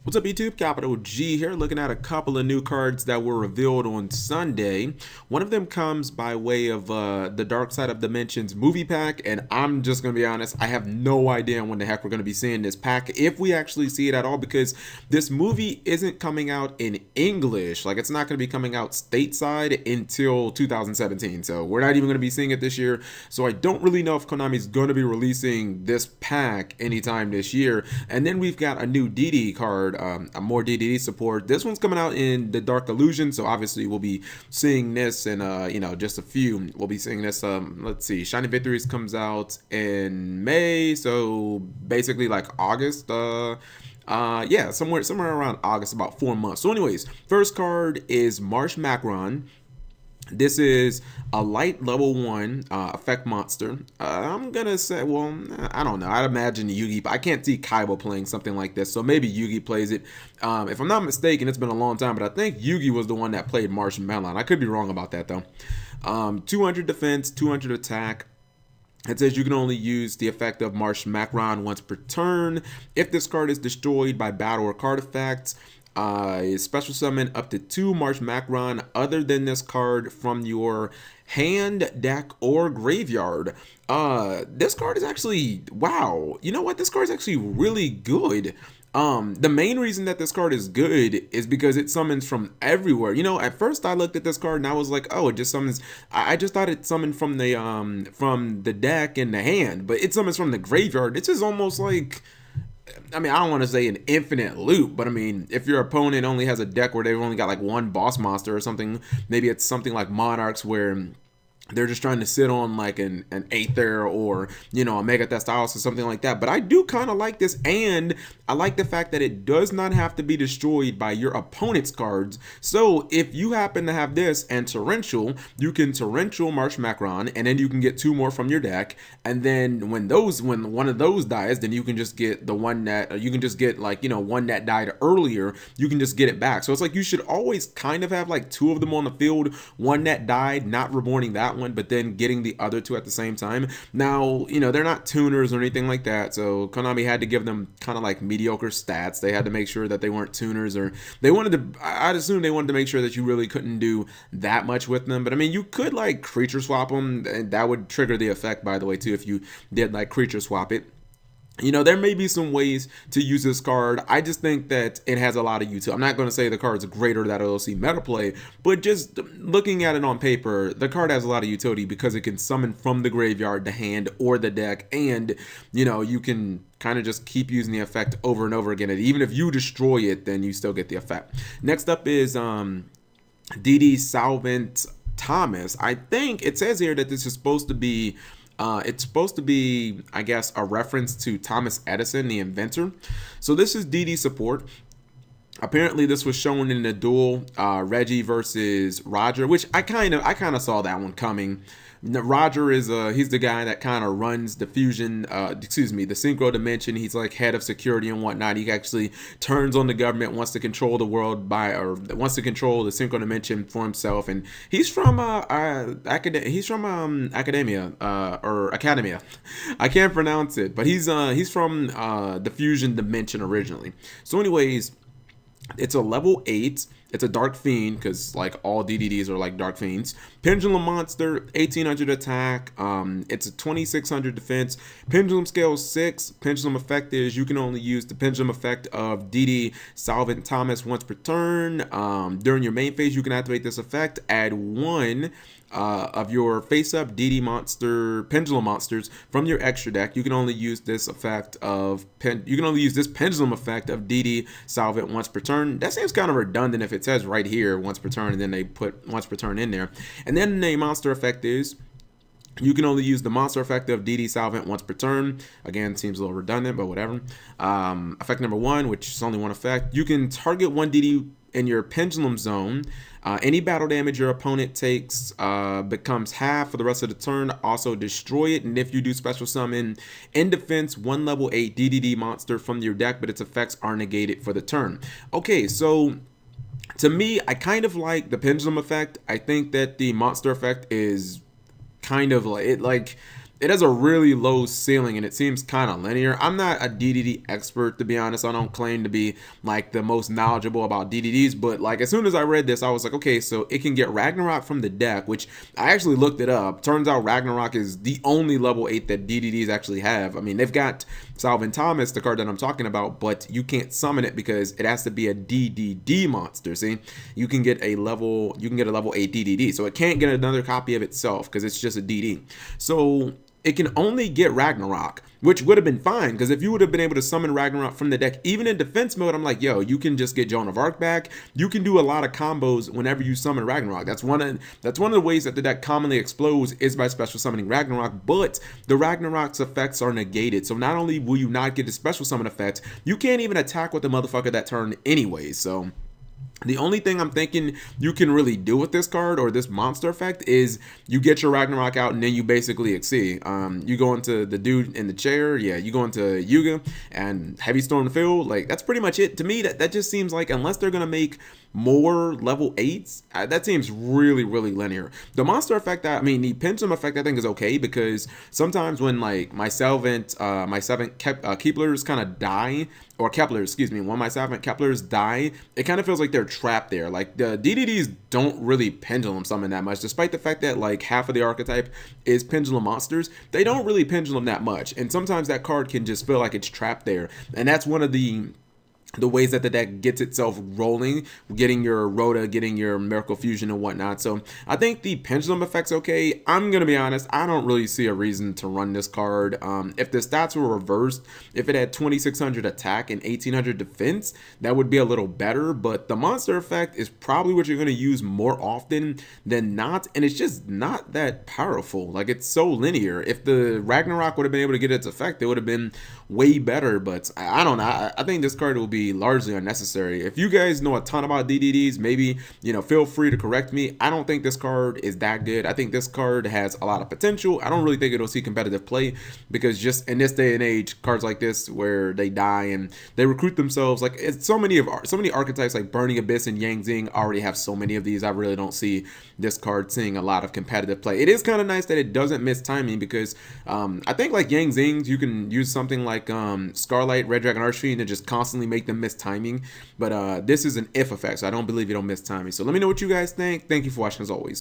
What's up, YouTube? Capital G here, looking at a couple of new cards that were revealed on Sunday. One of them comes by way of the Dark Side of Dimensions movie pack, and I'm just going to be honest, I have no idea when the heck we're going to be seeing this pack, if we actually see it at all, because this movie isn't coming out in English. Like, it's not going to be coming out stateside until 2017, so we're not even going to be seeing it this year. So I don't really know if Konami's going to be releasing this pack anytime this year. And then we've got a new DD card, a more DDD support. This one's coming out in the Dark Illusion, so obviously we'll be seeing this in just a few. We'll be seeing this. Let's see, Shining Victories comes out in May, so basically like August. Yeah, somewhere around August, about 4 months. So anyways, first card is Marshmacron. This is a light level 1 effect monster. I'm gonna say, well, I don't know. I'd imagine Yugi, but I can't see Kaiba playing something like this, so maybe Yugi plays it. If I'm not mistaken, it's been a long time, but I think Yugi was the one that played Marshmallow. I could be wrong about that though. 200 defense, 200 attack. It says you can only use the effect of Marshmacron once per turn. If this card is destroyed by battle or card effects, special summon up to 2 Marshmacron other than this card from your hand, deck, or graveyard. This card is actually, wow, you know what? This card is actually really good. The main reason that this card is good is because it summons from everywhere. You know, at first I looked at this card and I was like, oh, it just summons. I just thought it summoned from the deck and the hand, but it summons from the graveyard. This is almost like, I mean, I don't want to say an infinite loop, but I mean, if your opponent only has a deck where they've only got like one boss monster or something, maybe it's something like Monarchs where they're just trying to sit on like an Aether or, you know, a Mega Thestalos or something like that. But I do kind of like this, and I like the fact that it does not have to be destroyed by your opponent's cards. So if you happen to have this and Torrential, you can Torrential Marshmacron, and then you can get 2 more from your deck. And then when one of those dies, then you can just get the one that, you can just get like, you know, one that died earlier, you can just get it back. So it's like you should always kind of have like 2 of them on the field, one that died, not reborning that one, but then getting the other 2 at the same time. Now, you know, they're not tuners or anything like that, so Konami had to give them kind of like mediocre stats. They had to make sure that they weren't tuners, or they wanted to, I'd assume they wanted to make sure that you really couldn't do that much with them. But I mean, you could like creature swap them, and that would trigger the effect, by the way, too, if you did like creature swap it. You know, there may be some ways to use this card. I just think that it has a lot of utility. I'm not going to say the card's greater that it'll see meta play, but just looking at it on paper, the card has a lot of utility because it can summon from the graveyard, the hand, or the deck, and, you know, you can kind of just keep using the effect over and over again. And even if you destroy it, then you still get the effect. Next up is DD Savant Thomas. I think it says here that this is supposed to be I guess, a reference to Thomas Edison, the inventor. So this is DD support. Apparently, this was shown in the duel, Reggie versus Roger, which I kind of saw that one coming. Roger is he's the guy that kind of runs the fusion, the synchro dimension. He's like head of security and whatnot. He actually turns on the government, wants to control the world wants to control the synchro dimension for himself. And he's from Academia or Academia. I can't pronounce it, but he's from the fusion dimension originally. So anyways, it's a level 8. It's a Dark Fiend, because like all DDDs are like Dark Fiends. Pendulum monster, 1800 attack. It's a 2600 defense. Pendulum scale 6. Pendulum effect is you can only use the pendulum effect of DD Savant Thomas once per turn. During your main phase, you can activate this effect. Add 1 of your face-up DD monster pendulum monsters from your extra deck. You can only use this effect of pendulum effect of DD Savant once per turn. That seems kind of redundant if it says right here once per turn, and then they put once per turn in there. And then the monster effect is you can only use the monster effect of DD Savant once per turn. Again, seems a little redundant, but whatever. Effect number 1, which is only one effect. You can target 1 DD in your pendulum zone. Any battle damage your opponent takes becomes half for the rest of the turn. Also destroy it, and if you do special summon in defense 1 level 8 DDD monster from your deck, but its effects are negated for the turn. Okay, so to me, I kind of like the pendulum effect. I think that the monster effect is kind of like it has a really low ceiling and it seems kind of linear. I'm not a DDD expert, to be honest. I don't claim to be like the most knowledgeable about DDDs, but like as soon as I read this, I was like, okay, so it can get Ragnarok from the deck, which I actually looked it up. Turns out Ragnarok is the only level 8 that DDDs actually have. I mean, they've got Salvin Thomas, the card that I'm talking about, but you can't summon it because it has to be a DDD monster. See, you can get a level 8 DDD, so it can't get another copy of itself because it's just a DD. So it can only get Ragnarok, which would have been fine, because if you would have been able to summon Ragnarok from the deck, even in defense mode, I'm like, yo, you can just get Joan of Arc back. You can do a lot of combos whenever you summon Ragnarok. That's one of the ways that the deck commonly explodes is by special summoning Ragnarok, but the Ragnarok's effects are negated. So not only will you not get the special summon effect, you can't even attack with the motherfucker that turn anyway. So the only thing I'm thinking you can really do with this card or this monster effect is you get your Ragnarok out and then you basically exceed. You go into the dude in the chair, yeah, you go into Yuga and Heavy Storm the field. Like, that's pretty much it. To me, that just seems like, unless they're going to make more level 8s, that seems really, really linear. The monster effect, the pendulum effect, I think is okay, because sometimes when like my Savant Keplers kind of die, or Keplers, excuse me, when my Savant Keplers die, it kind of feels like they're trapped there. Like, the DDDs don't really pendulum summon that much, despite the fact that like half of the archetype is pendulum monsters. They don't really pendulum that much, and sometimes that card can just feel like it's trapped there, and that's one of the ways that the deck gets itself rolling, getting your Rhoda, getting your Miracle Fusion and whatnot. So I think the pendulum effect's okay. I'm gonna be honest, I don't really see a reason to run this card. If the stats were reversed, if it had 2600 attack and 1800 defense, that would be a little better, but the monster effect is probably what you're gonna use more often than not, and it's just not that powerful. Like, it's so linear. If the Ragnarok would have been able to get its effect, it would have been way better, but I don't know. I think this card will be largely unnecessary. If you guys know a ton about DDDs, maybe, feel free to correct me. I don't think this card is that good. I think this card has a lot of potential. I don't really think it'll see competitive play, because just in this day and age, cards like this where they die and they recruit themselves, like, it's so many archetypes like Burning Abyss and Yang Zing already have so many of these. I really don't see this card seeing a lot of competitive play. It is kind of nice that it doesn't miss timing, because I think like Yang Zings, you can use something like Scarlight, Red Dragon Archfiend, and just constantly make them miss timing, but this is an if effect, so I don't believe you don't miss timing. So let me know what you guys think. Thank you for watching, as always.